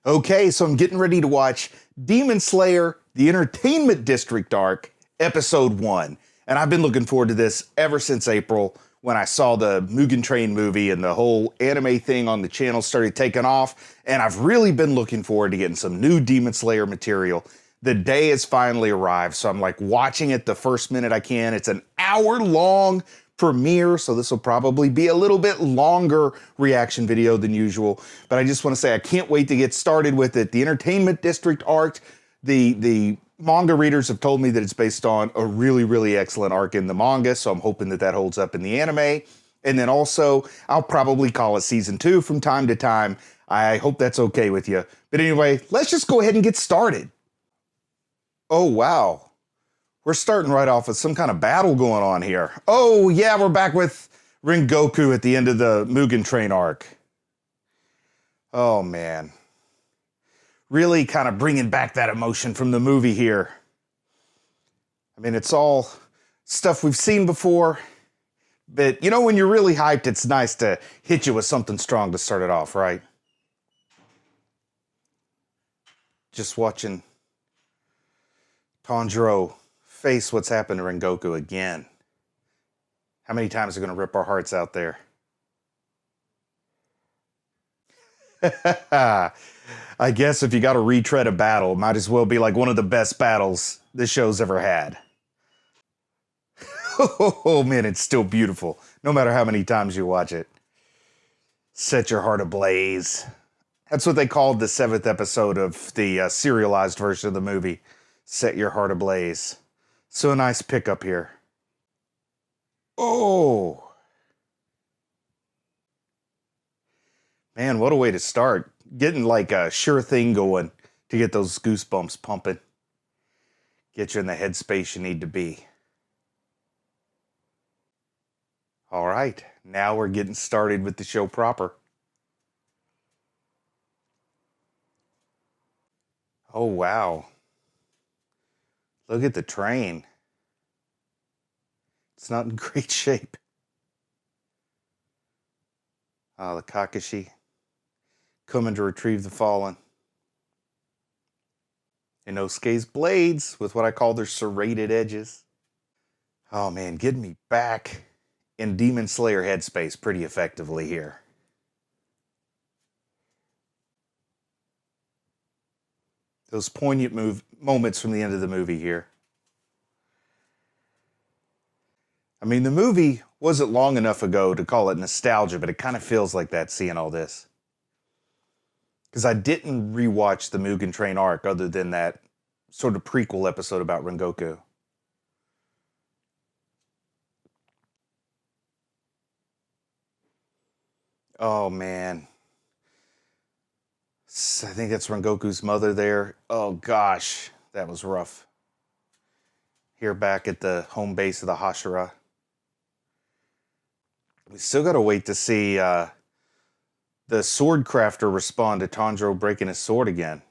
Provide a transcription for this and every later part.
Okay, so I'm getting ready to watch Demon Slayer, The Entertainment District arc, Episode 1. And I've been looking forward to this ever since April when I saw the Mugen Train movie and the whole anime thing on the channel started taking off. And I've really been looking forward to getting some new Demon Slayer material. The day has finally arrived, so I'm like watching it the first minute I can. It's an hour-long premiere, so this will probably be a little bit longer reaction video than usual. But I just want to say I can't wait to get started with it. The Entertainment District arc, the manga readers have told me that it's based on a really, really excellent arc in the manga, so I'm hoping that that holds up in the anime. And then also, I'll probably call it Season 2 from time to time. I hope that's okay with you. But anyway, let's just go ahead and get started. Oh, wow. We're starting right off with some kind of battle going on here. Oh, yeah, we're back with Rengoku at the end of the Mugen Train arc. Oh, man. Really kind of bringing back that emotion from the movie here. I mean, it's all stuff we've seen before. But, you know, when you're really hyped, it's nice to hit you with something strong to start it off, right? Just watching Tanjiro face what's happened to Rengoku again. How many times are going to rip our hearts out there? I guess if you got to retread a battle, it might as well be like one of the best battles this show's ever had. Oh man, it's still beautiful, no matter how many times you watch it. Set your heart ablaze. That's what they called the 7th episode of the serialized version of the movie. Set your heart ablaze. So a nice pickup here. Oh. Man, what a way to start. Getting like a sure thing going to get those goosebumps pumping. Get you in the headspace you need to be. All right, now we're getting started with the show proper. Oh, wow. Look at the train. It's not in great shape. Ah, the Kakashi coming to retrieve the fallen. Inosuke's blades with what I call their serrated edges. Oh man, getting me back in Demon Slayer headspace pretty effectively here. Those poignant moments from the end of the movie here. I mean, the movie wasn't long enough ago to call it nostalgia, but it kind of feels like that seeing all this. Because I didn't rewatch the Mugen Train arc other than that sort of prequel episode about Rengoku. Oh, man. I think that's Rengoku's mother there. Oh, gosh. That was rough. Here back at the home base of the Hashira. We still got to wait to see the sword crafter respond to Tanjiro breaking his sword again.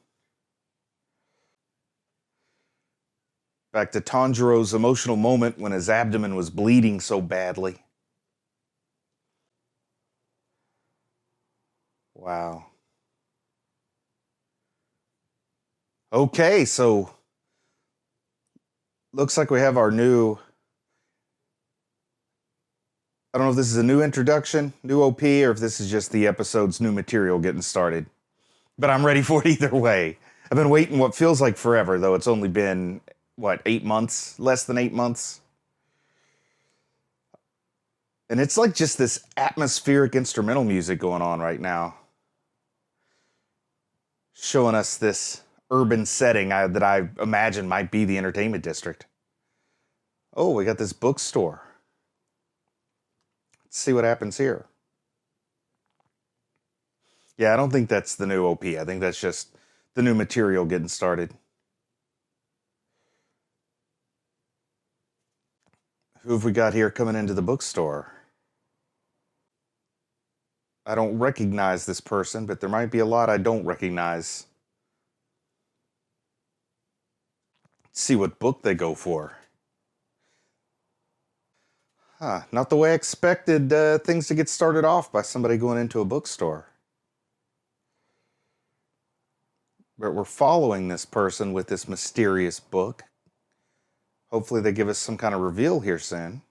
Back to Tanjiro's emotional moment when his abdomen was bleeding so badly. Wow. Okay, so looks like we have our new, I don't know if this is a new introduction, new OP, or if this is just the episode's new material getting started. But I'm ready for it either way. I've been waiting what feels like forever, though it's only been, what, 8 months? Less than 8 months? And it's like just this atmospheric instrumental music going on right now. Showing us this urban setting that I imagine might be the entertainment district. Oh, we got this bookstore. Let's see what happens here. Yeah, I don't think that's the new OP. I think that's just the new material getting started. Who have we got here coming into the bookstore? I don't recognize this person, but there might be a lot I don't recognize. Let's see what book they go for. Huh, not the way I expected things to get started off by somebody going into a bookstore. But we're following this person with this mysterious book. Hopefully they give us some kind of reveal here soon.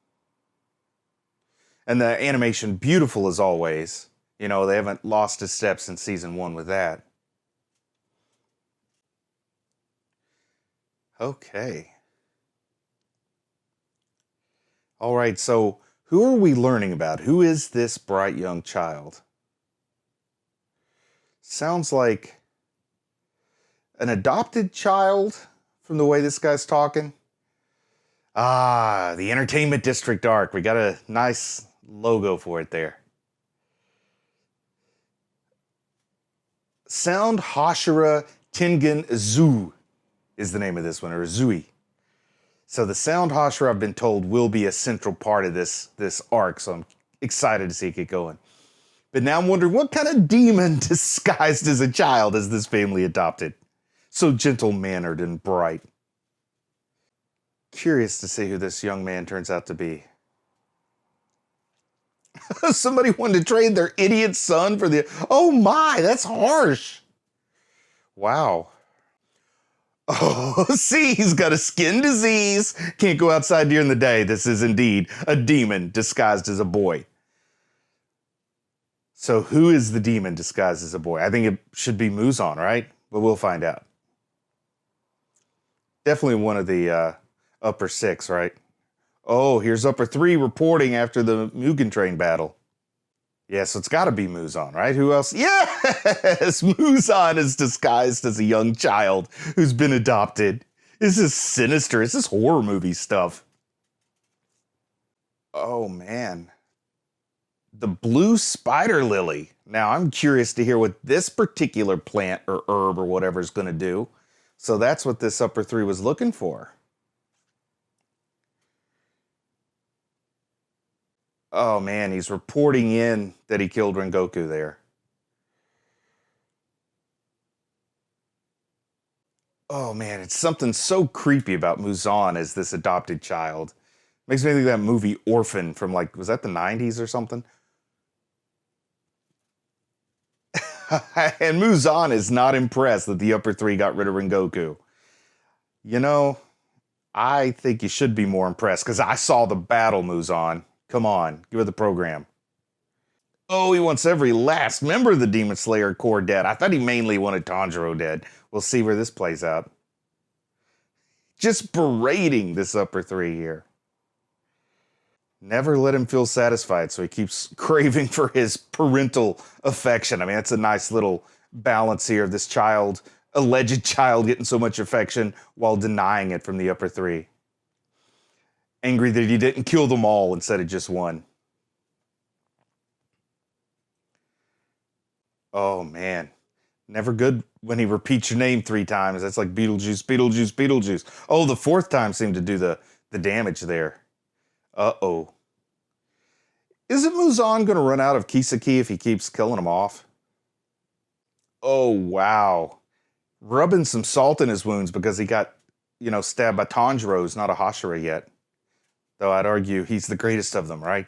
And the animation, beautiful as always. You know, they haven't lost a step since season 1 with that. Okay. All right, so who are we learning about? Who is this bright young child? Sounds like an adopted child from the way this guy's talking. Ah, the Entertainment District Arc. We got a nice logo for it there. Sound Hashira Tengen Uzui is the name of this one, or Uzui. So the Sound Hashira, I've been told, will be a central part of this arc, so I'm excited to see it get going. But now I'm wondering, what kind of demon disguised as a child has this family adopted? So gentle-mannered and bright. Curious to see who this young man turns out to be. Somebody wanted to trade their idiot son for the... Oh my, that's harsh. Wow. Oh, see, he's got a skin disease. Can't go outside during the day. This is indeed a demon disguised as a boy. So who is the demon disguised as a boy? I think it should be Muzan, right? But we'll find out. Definitely one of the upper 6, right? Oh, here's upper 3 reporting after the Mugen Train battle. Yeah, so it's got to be Muzan, right? Who else? Yes! Muzan is disguised as a young child who's been adopted. This is sinister. This is horror movie stuff. Oh, man. The blue spider lily. Now, I'm curious to hear what this particular plant or herb or whatever is going to do. So that's what this upper 3 was looking for. Oh man, he's reporting in that he killed Rengoku there. Oh man, it's something so creepy about Muzan as this adopted child. Makes me think of that movie Orphan from was that the 90s or something? And Muzan is not impressed that the upper 3 got rid of Rengoku. You know, I think you should be more impressed because I saw the battle, Muzan. Come on, give it the program. Oh, he wants every last member of the Demon Slayer Corps dead. I thought he mainly wanted Tanjiro dead. We'll see where this plays out. Just berating this upper 3 here. Never let him feel satisfied, so he keeps craving for his parental affection. I mean, that's a nice little balance here of this child, alleged child, getting so much affection while denying it from the upper 3. Angry that he didn't kill them all instead of just one. Oh, man. Never good when he repeats your name 3 times. That's like Beetlejuice, Beetlejuice, Beetlejuice. Oh, the 4th time seemed to do the damage there. Uh-oh. Isn't Muzan going to run out of Kiseki if he keeps killing him off? Oh, wow. Rubbing some salt in his wounds because he got, stabbed by Tanjiro's, not a Hashira yet. Though I'd argue he's the greatest of them, right?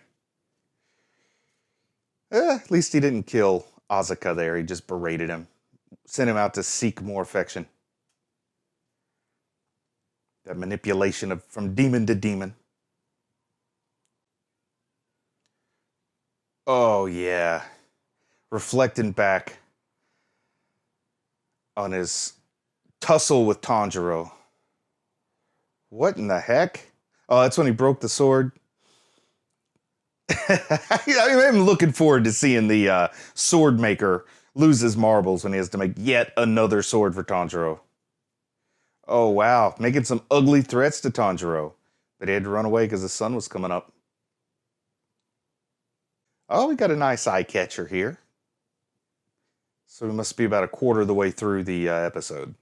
At least he didn't kill Asuka there. He just berated him. Sent him out to seek more affection. That manipulation from demon to demon. Oh, yeah. Reflecting back on his tussle with Tanjiro. What in the heck? Oh, that's when he broke the sword. I'm looking forward to seeing the sword maker lose his marbles when he has to make yet another sword for Tanjiro. Oh, wow. Making some ugly threats to Tanjiro. But he had to run away because the sun was coming up. Oh, we got a nice eye catcher here. So we must be about a quarter of the way through the episode.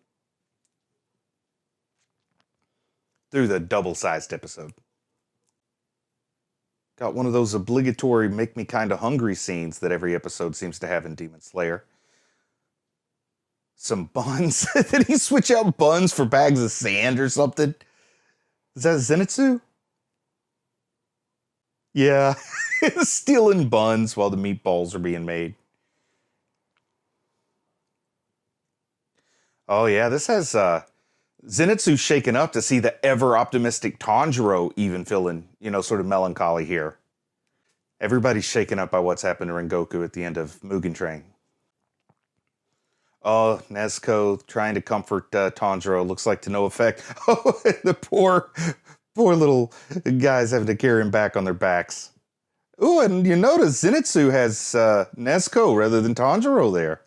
Through the double-sized episode. Got one of those obligatory make me kind of hungry scenes that every episode seems to have in Demon Slayer. Some buns. Did he switch out buns for bags of sand or something? Is that Zenitsu? Yeah. Stealing buns while the meatballs are being made. Oh yeah, this has Zenitsu shaken up to see the ever-optimistic Tanjiro even feeling, sort of melancholy here. Everybody's shaken up by what's happened to Rengoku at the end of Mugen Train. Oh, Nezuko trying to comfort Tanjiro, looks like to no effect. Oh, the poor little guys having to carry him back on their backs. Oh, and you notice Zenitsu has Nezuko rather than Tanjiro there.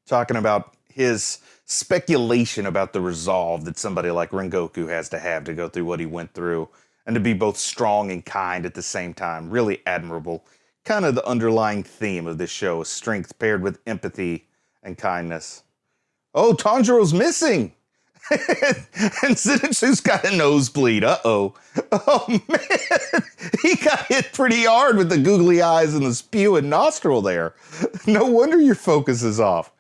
Talking about his speculation about the resolve that somebody like Rengoku has to go through what he went through and to be both strong and kind at the same time. Really admirable. Kind of the underlying theme of this show is strength paired with empathy and kindness. Oh, Tanjiro's missing! And Zenitsu's got a nosebleed. Uh-oh. Oh, man. He got hit pretty hard with the googly eyes and the spewing nostril there. No wonder your focus is off.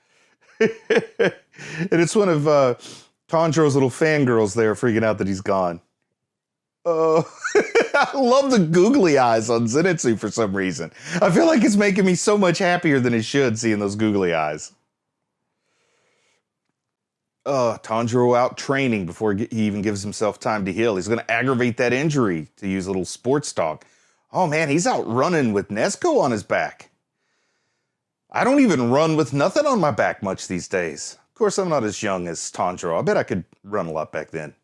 And it's one of Tanjiro's little fangirls there freaking out that he's gone. Oh, I love the googly eyes on Zenitsu for some reason. I feel like it's making me so much happier than it should seeing those googly eyes. Tanjiro out training before he even gives himself time to heal. He's going to aggravate that injury, to use a little sports talk. Oh man, he's out running with Nezuko on his back. I don't even run with nothing on my back much these days. Of course, I'm not as young as Tanjiro. I bet I could run a lot back then.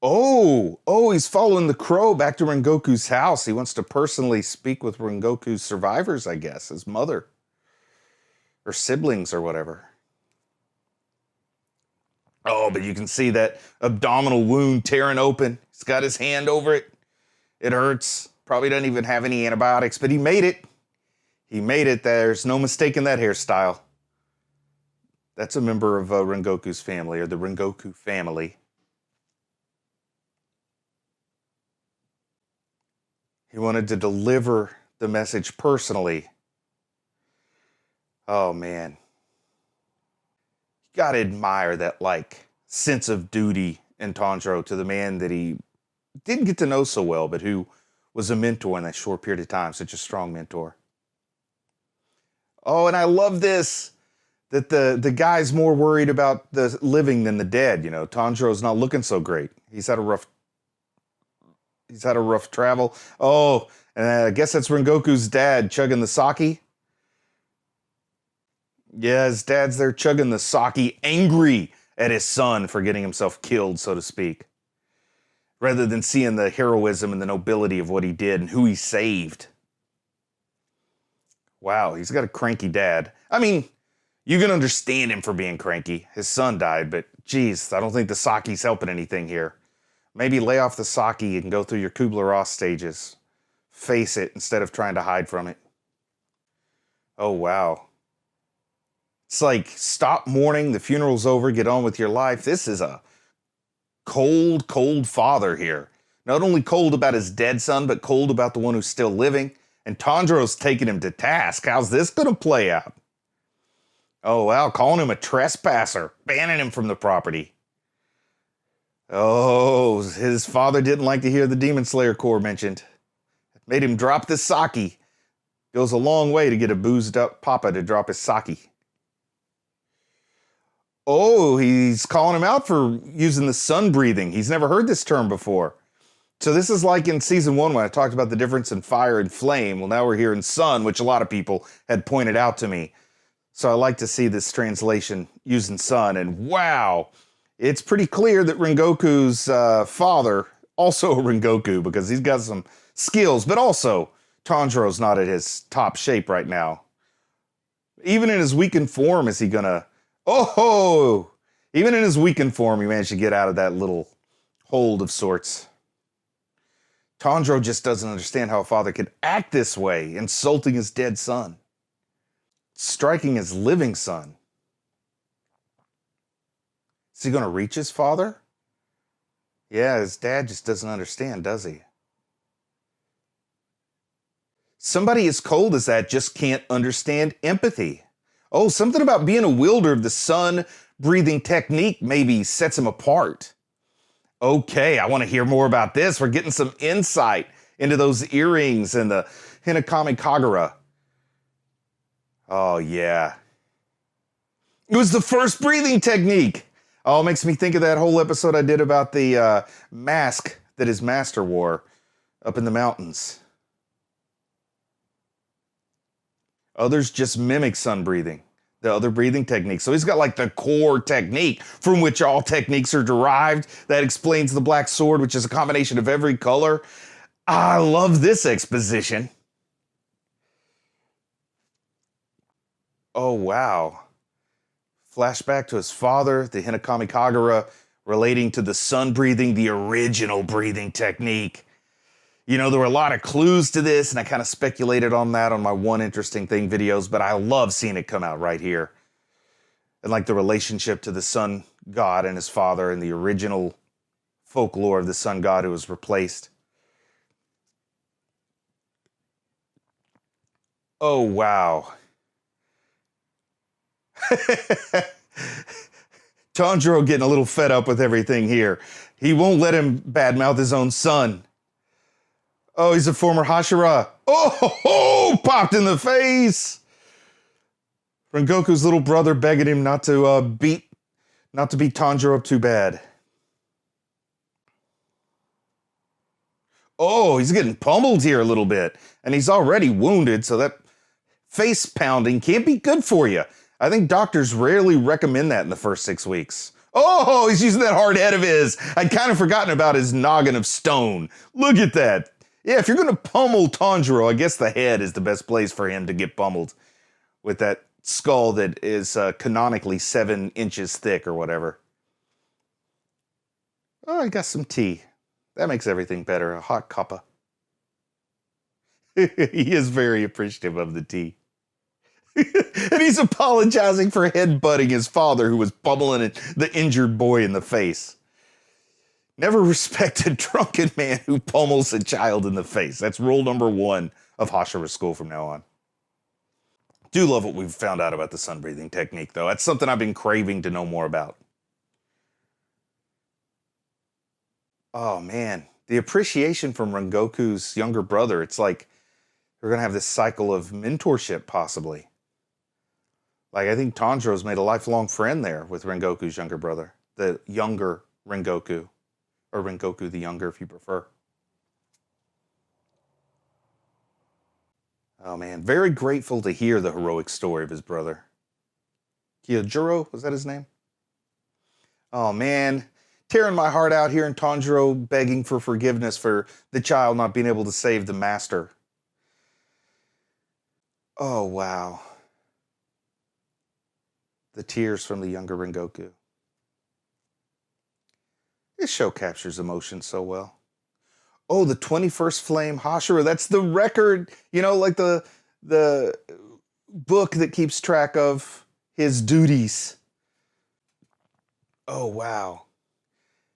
Oh, he's following the crow back to Rengoku's house. He wants to personally speak with Rengoku's survivors, I guess, his mother. Or siblings or whatever. Oh, but you can see that abdominal wound tearing open. He's got his hand over it. It hurts. Probably doesn't even have any antibiotics, but he made it. He made it. There's no mistaking that hairstyle. That's a member of Rengoku's family, or the Rengoku family. He wanted to deliver the message personally. Oh, man. You gotta admire that, sense of duty in Tanjiro to the man that he didn't get to know so well, but who was a mentor in that short period of time, such a strong mentor. Oh, and I love this, that the guy's more worried about the living than the dead. Tanjiro's not looking so great. He's had a rough travel. Oh, and I guess that's Rengoku's dad chugging the sake. Yeah, his dad's there chugging the sake, angry at his son for getting himself killed, so to speak. Rather than seeing the heroism and the nobility of what he did and who he saved. Wow, he's got a cranky dad. I mean, you can understand him for being cranky. His son died, but geez, I don't think the sake's helping anything here. Maybe lay off the sake and go through your Kubler-Ross stages. Face it instead of trying to hide from it. Oh, wow. It's like, stop mourning, the funeral's over, get on with your life. This is a cold, cold father here. Not only cold about his dead son, but cold about the one who's still living. And Tanjiro's taking him to task. How's this going to play out? Oh, wow, calling him a trespasser, banning him from the property. Oh, his father didn't like to hear the Demon Slayer Corps mentioned. Made him drop the sake. Goes a long way to get a boozed up papa to drop his sake. Oh, he's calling him out for using the sun breathing. He's never heard this term before. So this is like in season 1 when I talked about the difference in fire and flame. Well, now we're here in sun, which a lot of people had pointed out to me. So I like to see this translation using sun. And wow, it's pretty clear that Rengoku's father, also Rengoku, because he's got some skills, but also Tanjiro's not at his top shape right now. Even in his weakened form, is he gonna... Oh, even in his weakened form, he managed to get out of that little hold of sorts. Tanjiro just doesn't understand how a father could act this way, insulting his dead son, striking his living son. Is he going to reach his father? Yeah, his dad just doesn't understand, does he? Somebody as cold as that just can't understand empathy. Oh, something about being a wielder of the sun-breathing technique maybe sets him apart. Okay, I want to hear more about this. We're getting some insight into those earrings and the Hinakami Kagura. Oh, yeah. It was the first breathing technique. Oh, it makes me think of that whole episode I did about the mask that his master wore up in the mountains. Others just mimic sun breathing, the other breathing techniques. So he's got like the core technique from which all techniques are derived. That explains the black sword, which is a combination of every color. I love this exposition. Oh, wow. Flashback to his father, the Hinakami Kagura, relating to the sun breathing, the original breathing technique. You know, there were a lot of clues to this, and I kind of speculated on that on my One Interesting Thing videos, but I love seeing it come out right here. And like the relationship to the sun god and his father and the original folklore of the sun god who was replaced. Oh, wow. Tanjiro getting a little fed up with everything here. He won't let him badmouth his own son. Oh, he's a former Hashira. Oh, popped in the face. Rengoku's little brother begging him not to beat Tanjiro up too bad. Oh, he's getting pummeled here a little bit. And he's already wounded, so that face pounding can't be good for you. I think doctors rarely recommend that in the first 6 weeks. Oh, he's using that hard head of his. I'd kind of forgotten about his noggin of stone. Look at that. Yeah, if you're going to pummel Tanjiro, I guess the head is the best place for him to get pummeled. With that skull that is canonically 7 inches thick or whatever. Oh, I got some tea. That makes everything better. A hot cuppa. He is very appreciative of the tea. And he's apologizing for headbutting his father who was pummeling the injured boy in the face. Never respect a drunken man who pummels a child in the face. That's rule number 1 of Hashira School from now on. Do love what we've found out about the sun breathing technique, though. That's something I've been craving to know more about. Oh, man. The appreciation from Rengoku's younger brother. It's like we're going to have this cycle of mentorship, possibly. Like, I think Tanjiro's made a lifelong friend there with Rengoku's younger brother. The younger Rengoku. Or Rengoku the younger, if you prefer. Oh, man. Very grateful to hear the heroic story of his brother. Kyojuro, was that his name? Oh, man. Tearing my heart out here in Tanjiro begging for forgiveness for the child not being able to save the master. Oh, wow. The tears from the younger Rengoku. This show captures emotion so well. Oh, the 21st Flame Hashira. That's the record, you know, like the book that keeps track of his duties. Oh, wow.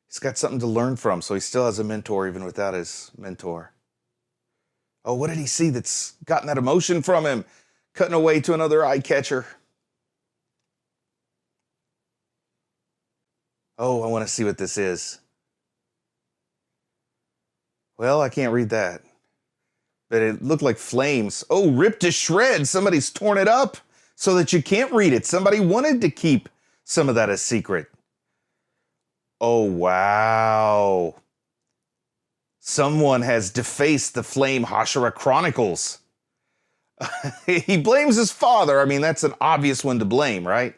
He's got something to learn from, so he still has a mentor even without his mentor. Oh, what did he see that's gotten that emotion from him? Cutting away to another eye catcher. Oh, I want to see what this is. Well, I can't read that. But it looked like flames. Oh, ripped to shreds. Somebody's torn it up so that you can't read it. Somebody wanted to keep some of that a secret. Oh, wow. Someone has defaced the Flame Hashira Chronicles. He blames his father. I mean, that's an obvious one to blame, right?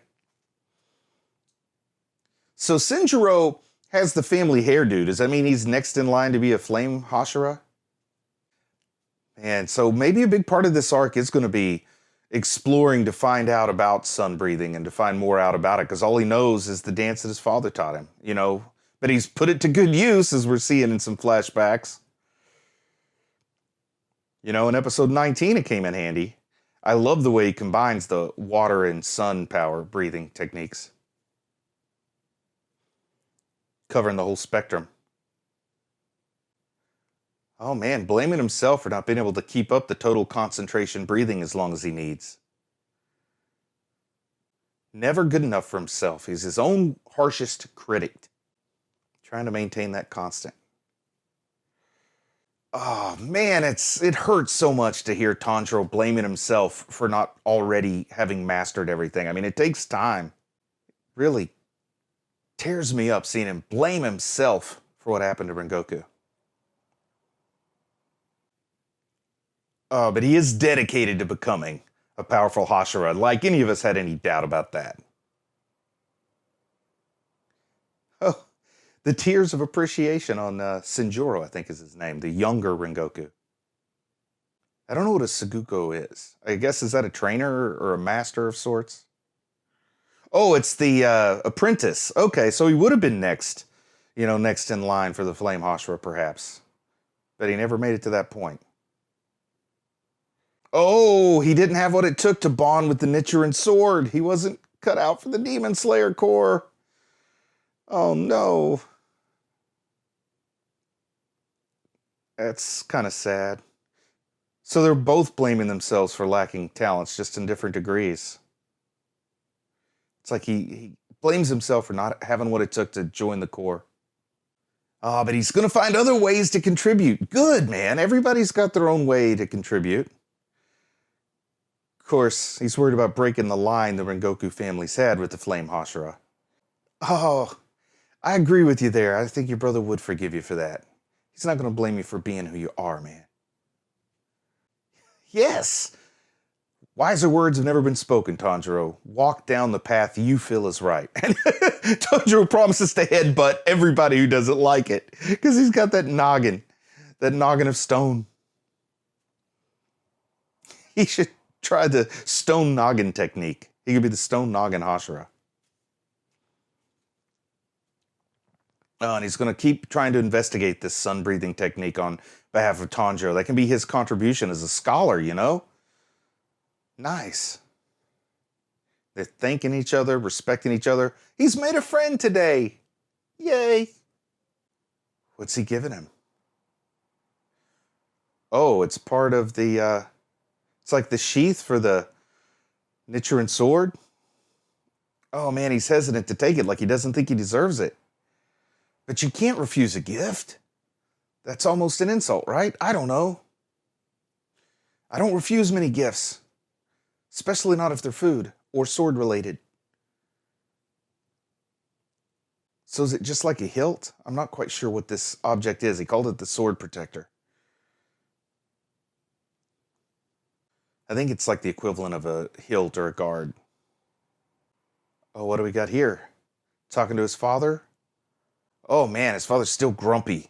So Shinjiro has the family hairdo. Does that mean he's next in line to be a Flame Hashira? And so maybe a big part of this arc is going to be exploring to find out about sun breathing and to find more out about it, because all he knows is the dance that his father taught him, you know. But he's put it to good use, as we're seeing in some flashbacks. You know, in episode 19, it came in handy. I love the way he combines the water and sun power breathing techniques. Covering the whole spectrum. Oh man, blaming himself for not being able to keep up the total concentration breathing as long as he needs. Never good enough for himself. He's his own harshest critic. Trying to maintain that constant. Oh man, it hurts so much to hear Tanjiro blaming himself for not already having mastered everything. I mean, it takes time. Really tears me up seeing him blame himself for what happened to Rengoku. But he is dedicated to becoming a powerful Hashira, like any of us had any doubt about that. Oh, the tears of appreciation on Shinjuro, I think is his name, the younger Rengoku. I don't know what a Saguko is. I guess, is that a trainer or a master of sorts? Oh, it's the apprentice. Okay, so he would have been next, next in line for the Flame Hashira, perhaps. But he never made it to that point. Oh, he didn't have what it took to bond with the Nichiren sword. He wasn't cut out for the Demon Slayer Corps. Oh, no. That's kind of sad. So they're both blaming themselves for lacking talents, just in different degrees. It's like he blames himself for not having what it took to join the Corps. Ah, but he's going to find other ways to contribute. Good, man. Everybody's got their own way to contribute. Of course, he's worried about breaking the line the Rengoku family's had with the Flame Hashira. Oh, I agree with you there. I think your brother would forgive you for that. He's not going to blame you for being who you are, man. Yes! Wiser words have never been spoken, Tanjiro. Walk down the path you feel is right. And Tanjiro promises to headbutt everybody who doesn't like it. Because he's got that noggin of stone. He should try the stone noggin technique. He could be the stone noggin Hashira. Oh, and he's going to keep trying to investigate this sun-breathing technique on behalf of Tanjiro. That can be his contribution as a scholar, Nice. They're thanking each other, respecting each other. He's made a friend today. Yay. What's he giving him? Oh, it's part of the, it's like the sheath for the Nichiren sword. Oh man, he's hesitant to take it like he doesn't think he deserves it. But you can't refuse a gift. That's almost an insult, right? I don't know. I don't refuse many gifts. Especially not if they're food or sword related. So is it just like a hilt? I'm not quite sure what this object is. He called it the sword protector. I think it's like the equivalent of a hilt or a guard. Oh, what do we got here? Talking to his father? Oh man, his father's still grumpy.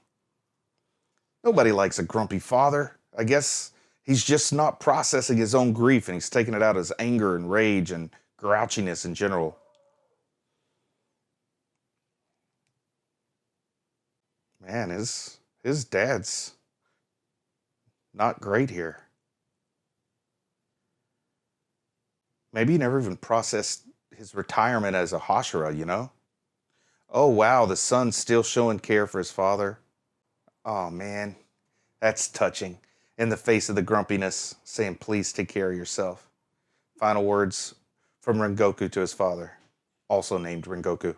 Nobody likes a grumpy father. I guess he's just not processing his own grief, and he's taking it out as anger and rage and grouchiness in general. Man, his dad's not great here. Maybe he never even processed his retirement as a Hashira, Oh wow, the son's still showing care for his father. Oh man, that's touching. In the face of the grumpiness, saying, please take care of yourself. Final words from Rengoku to his father, also named Rengoku.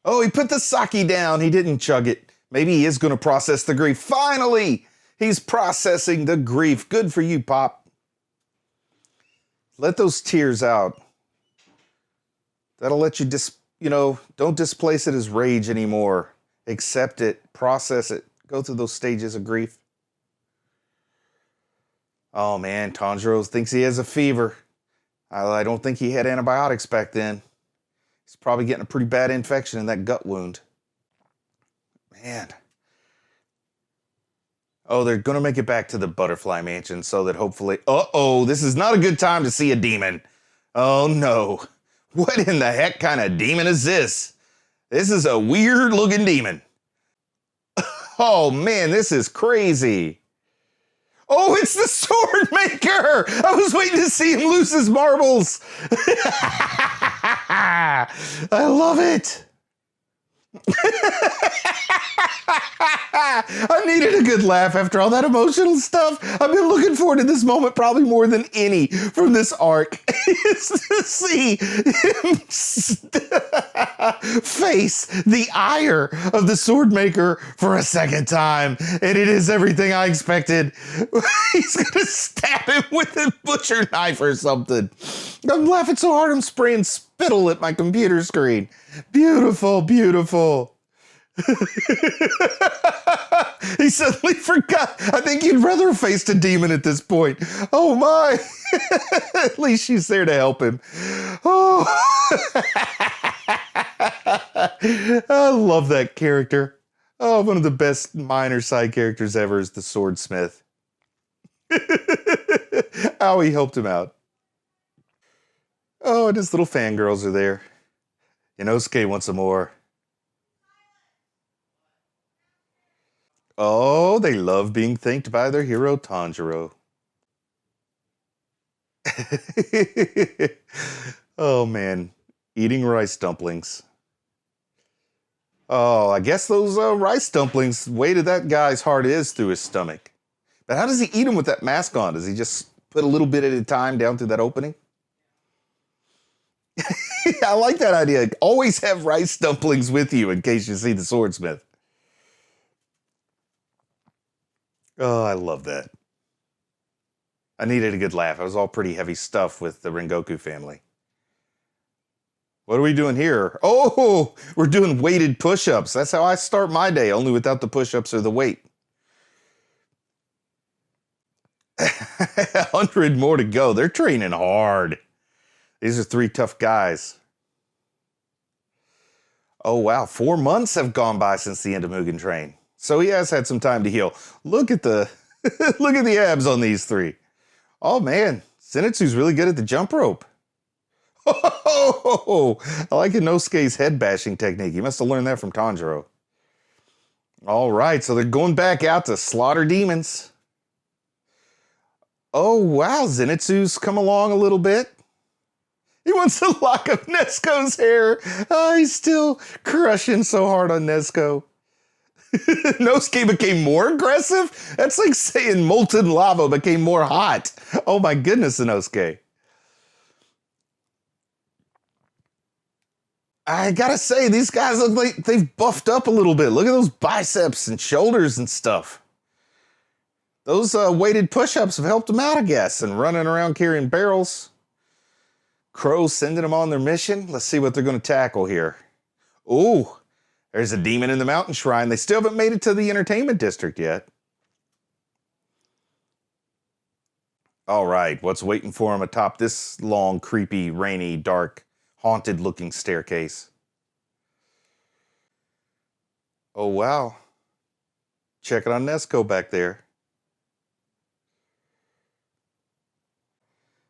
Oh, he put the sake down. He didn't chug it. Maybe he is going to process the grief. Finally, he's processing the grief. Good for you, Pop. Let those tears out. That'll let you, don't displace it as rage anymore. Accept it, process it, go through those stages of grief. Oh man, Tanjiro thinks he has a fever. I don't think he had antibiotics back then. He's probably getting a pretty bad infection in that gut wound. Man. Oh, they're going to make it back to the Butterfly Mansion so that hopefully... Uh-oh, this is not a good time to see a demon. Oh no. What in the heck kind of demon is this? This is a weird looking demon. Oh man, this is crazy. Oh, it's the sword maker! I was waiting to see him lose his marbles. I love it. I needed a good laugh after all that emotional stuff. I've been looking forward to this moment probably more than any from this arc. Is to see him face the ire of the sword maker for a second time. And it is everything I expected. He's gonna stab him with a butcher knife or something. I'm laughing so hard I'm spraying spittle at my computer screen. Beautiful, beautiful. He suddenly forgot. I think he'd rather have faced a demon at this point. Oh my. At least she's there to help him. Oh. I love that character. Oh, one of the best minor side characters ever is the swordsmith. How he helped him out. Oh, and his little fangirls are there. Inosuke wants some more. Oh, they love being thanked by their hero, Tanjiro. Oh, man. Eating rice dumplings. Oh, I guess those rice dumplings weighted that guy's heart is through his stomach. But how does he eat them with that mask on? Does he just put a little bit at a time down through that opening? I like that idea. Always have rice dumplings with you in case you see the swordsmith. Oh, I love that. I needed a good laugh. It was all pretty heavy stuff with the Rengoku family. What are we doing here? Oh, we're doing weighted push-ups. That's how I start my day, only without the push-ups or the weight. 100 more to go. They're training hard. These are 3 tough guys. Oh, wow. 4 months have gone by since the end of Mugen Train. So he has had some time to heal. Look at the look at the abs on these 3. Oh, man. Zenitsu's really good at the jump rope. Oh, I like Inosuke's head bashing technique. You must have learned that from Tanjiro. All right, so they're going back out to slaughter demons. Oh, wow, Zenitsu's come along a little bit. He wants to lock up Nezuko's hair. Oh, he's still crushing so hard on Nezuko. Inosuke became more aggressive? That's like saying molten lava became more hot. Oh my goodness, Inosuke. I gotta say, these guys look like they've buffed up a little bit. Look at those biceps and shoulders and stuff. Those weighted push-ups have helped them out, I guess, and running around carrying barrels. Crow's sending them on their mission. Let's see what they're going to tackle here. Ooh, there's a demon in the mountain shrine. They still haven't made it to the entertainment district yet. All right, what's waiting for them atop this long, creepy, rainy, dark, haunted-looking staircase? Oh, wow. Check it on Nezuko back there.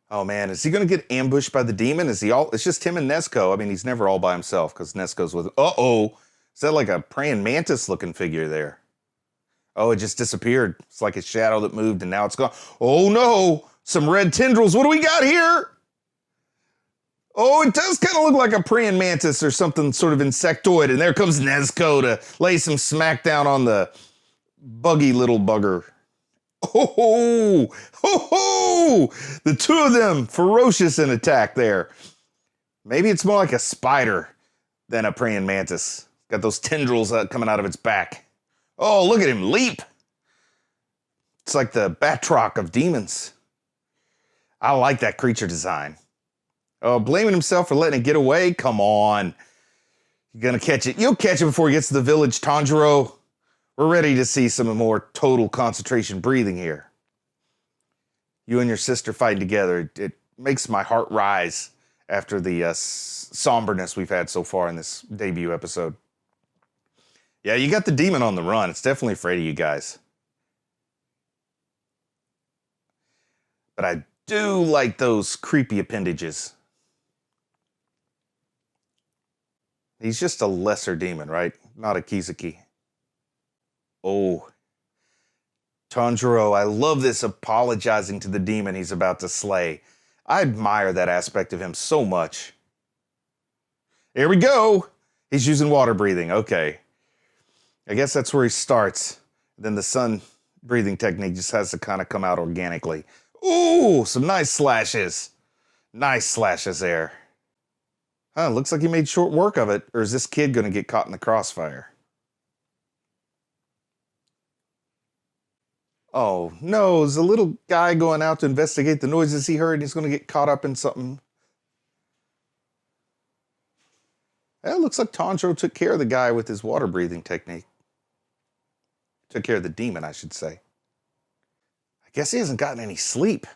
Oh, man, is he going to get ambushed by the demon? Is he all... It's just him and Nezuko. I mean, he's never all by himself because Nezuko's with... Uh-oh. Is that like a praying mantis-looking figure there? Oh, it just disappeared. It's like a shadow that moved and now it's gone. Oh, no. Some red tendrils. What do we got here? Oh, it does kind of look like a praying mantis or something sort of insectoid. And there comes Nezuko to lay some smackdown on the buggy little bugger. Oh, ho, ho! The 2 of them ferocious in attack there. Maybe it's more like a spider than a praying mantis. Got those tendrils coming out of its back. Oh, look at him leap. It's like the Batroc of demons. I like that creature design. Oh, blaming himself for letting it get away? Come on. You're going to catch it. You'll catch it before it gets to the village, Tanjiro. We're ready to see some more total concentration breathing here. You and your sister fighting together. It makes my heart rise after the somberness we've had so far in this debut episode. Yeah, you got the demon on the run. It's definitely afraid of you guys. But I do like those creepy appendages. He's just a lesser demon, right? Not a Kizuki. Oh. Tanjiro, I love this apologizing to the demon he's about to slay. I admire that aspect of him so much. Here we go. He's using water breathing. Okay. I guess that's where he starts. Then the sun breathing technique just has to kind of come out organically. Ooh, some nice slashes. Nice slashes there. Huh, looks like he made short work of it. Or is this kid going to get caught in the crossfire? Oh, no, is the little guy going out to investigate the noises he heard and he's going to get caught up in something? It looks like Tanjiro took care of the guy with his water breathing technique. Took care of the demon, I should say. I guess he hasn't gotten any sleep.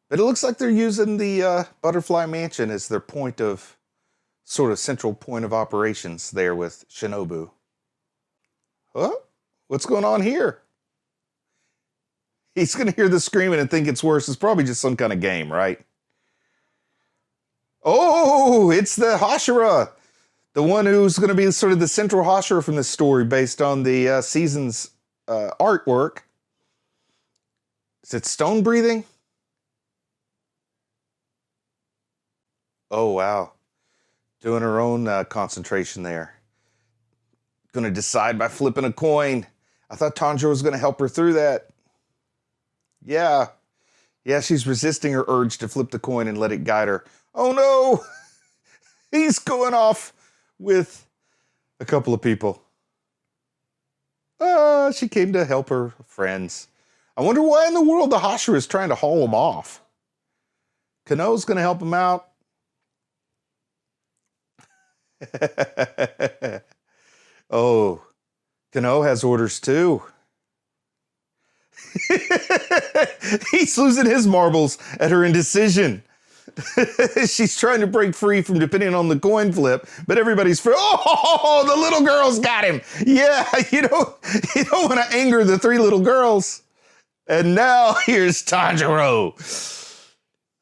But it looks like they're using the Butterfly Mansion as their sort of central point of operations there with Shinobu. Huh? What's going on here? He's going to hear the screaming and think it's worse. It's probably just some kind of game, right? Oh, it's the Hashira. The one who's going to be sort of the central Hashira from this story based on the season's artwork. Is it stone breathing? Oh, wow. Doing her own concentration there. Going to decide by flipping a coin. I thought Tanjiro was going to help her through that. Yeah. Yeah, she's resisting her urge to flip the coin and let it guide her. Oh, no. He's going off with a couple of people. She came to help her friends. I wonder why in the world the Hashira is trying to haul him off. Kano's going to help him out. Oh, Kano has orders too. He's losing his marbles at her indecision. She's trying to break free from depending on the coin flip, but everybody's free. Oh, the little girl's got him. Yeah, you don't want to anger the three little girls. And now here's Tanjiro.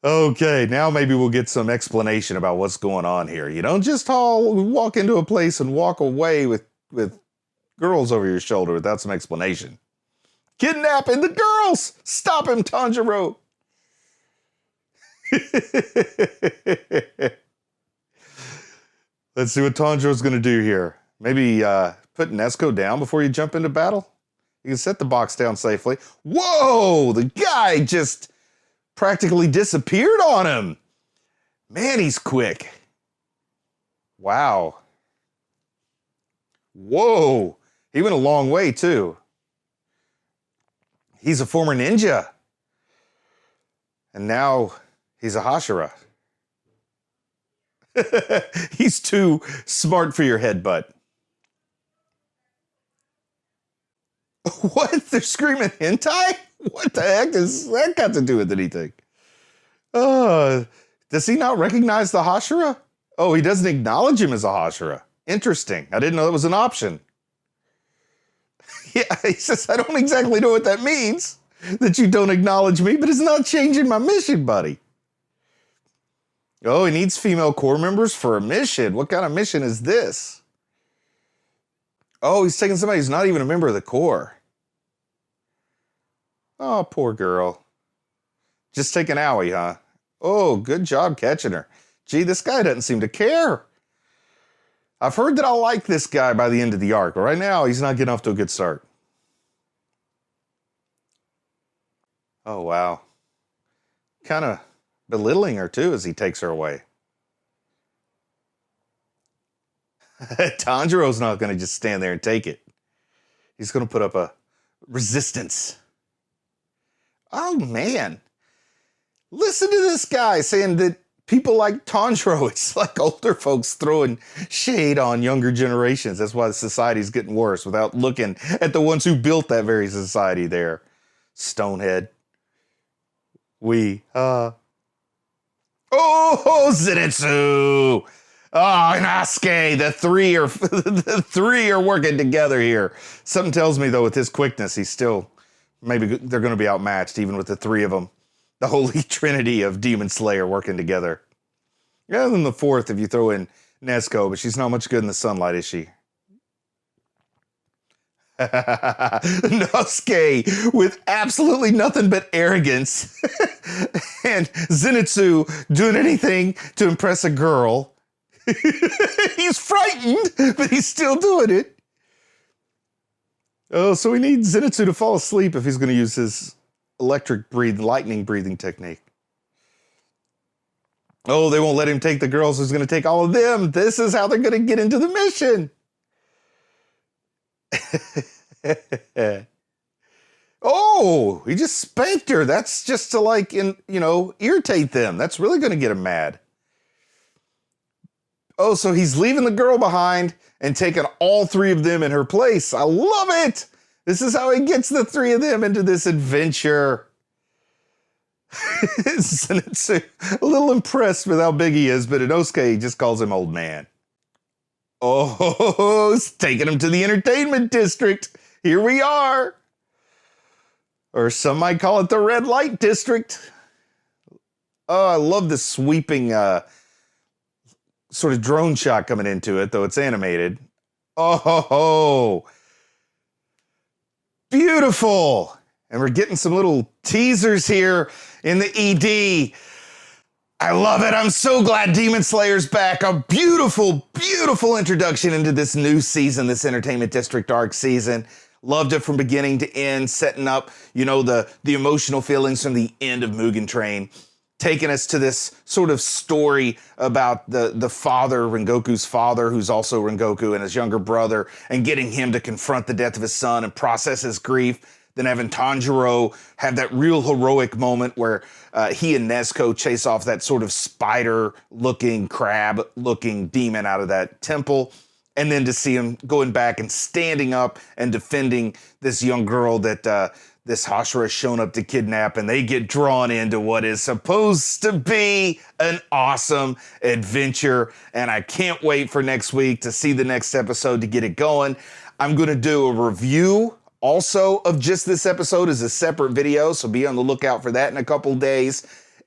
Okay, now maybe we'll get some explanation about what's going on here. You don't just walk into a place and walk away with girls over your shoulder without some explanation. Kidnapping the girls! Stop him, Tanjiro! Let's see what Tanjiro's going to do here. Maybe put Nezuko down before you jump into battle? You can set the box down safely. Whoa! The guy just practically disappeared on him. Man, he's quick. Wow. Whoa. He went a long way, too. He's a former ninja. And now he's a Hashira. He's too smart for your headbutt. What? They're screaming hentai? What the heck does that got to do with anything? Does he not recognize the Hashira? Oh, he doesn't acknowledge him as a Hashira. Interesting. I didn't know that was an option. Yeah, he says, I don't exactly know what that means, that you don't acknowledge me, but it's not changing my mission, buddy. Oh, he needs female corps members for a mission. What kind of mission is this? Oh, he's taking somebody who's not even a member of the corps. Oh, poor girl. Just take an owie, huh? Oh, good job catching her. Gee, this guy doesn't seem to care. I've heard that I'll like this guy by the end of the arc, but right now he's not getting off to a good start. Oh, wow. Kind of belittling her, too, as he takes her away. Tanjiro's not going to just stand there and take it. He's going to put up a resistance. Oh, man. Listen to this guy saying that people like Tanjiro, it's like older folks throwing shade on younger generations. That's why the society's getting worse without looking at the ones who built that very society there. Stonehead. Oh, Zenitsu! Oh, and Asuke, the three are working together here. Something tells me, though, with his quickness, maybe they're going to be outmatched, even with the three of them. The holy trinity of Demon Slayer working together. Yeah, and then the fourth if you throw in Nezuko, but she's not much good in the sunlight, is she? Nosuke with absolutely nothing but arrogance. And Zenitsu doing anything to impress a girl. He's frightened, but he's still doing it. Oh, so we need Zenitsu to fall asleep if he's going to use his lightning breathing technique. Oh, they won't let him take the girls. He's going to take all of them. This is how they're going to get into the mission. Oh, he just spanked her. That's just to irritate them. That's really going to get him mad. Oh, so he's leaving the girl behind and taking all three of them in her place. I love it. This is how he gets the three of them into this adventure. Zenitsu, a little impressed with how big he is, but Inosuke just calls him old man. Oh, it's taking him to the entertainment district. Here we are. Or some might call it the red light district. Oh, I love the sweeping sort of drone shot coming into it, though it's animated. Oh, beautiful. And we're getting some little teasers here in the ED. I love it. I'm so glad Demon Slayer's back. A beautiful, beautiful introduction into this new season, this Entertainment District arc season. Loved it from beginning to end, setting up, the emotional feelings from the end of Mugen Train, taking us to this sort of story about the father, Rengoku's father, who's also Rengoku, and his younger brother, and getting him to confront the death of his son and process his grief. Then having Tanjiro have that real heroic moment where he and Nezuko chase off that sort of spider-looking, crab-looking demon out of that temple. And then to see him going back and standing up and defending this young girl that this Hashira has shown up to kidnap, and they get drawn into what is supposed to be an awesome adventure. And I can't wait for next week to see the next episode to get it going. I'm going to do a review also of just this episode as a separate video, so be on the lookout for that in a couple days.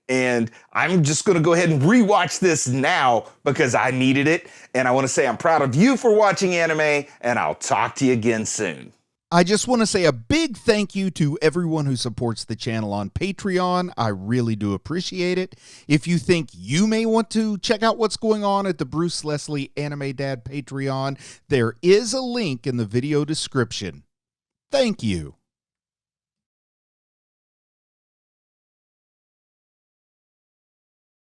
And I'm just going to go ahead and rewatch this now because I needed it. And I want to say I'm proud of you for watching anime, and I'll talk to you again soon. I just want to say a big thank you to everyone who supports the channel on Patreon. I really do appreciate it. If you think you may want to check out what's going on at the Bruce Leslie Anime Dad Patreon, there is a link in the video description. Thank you.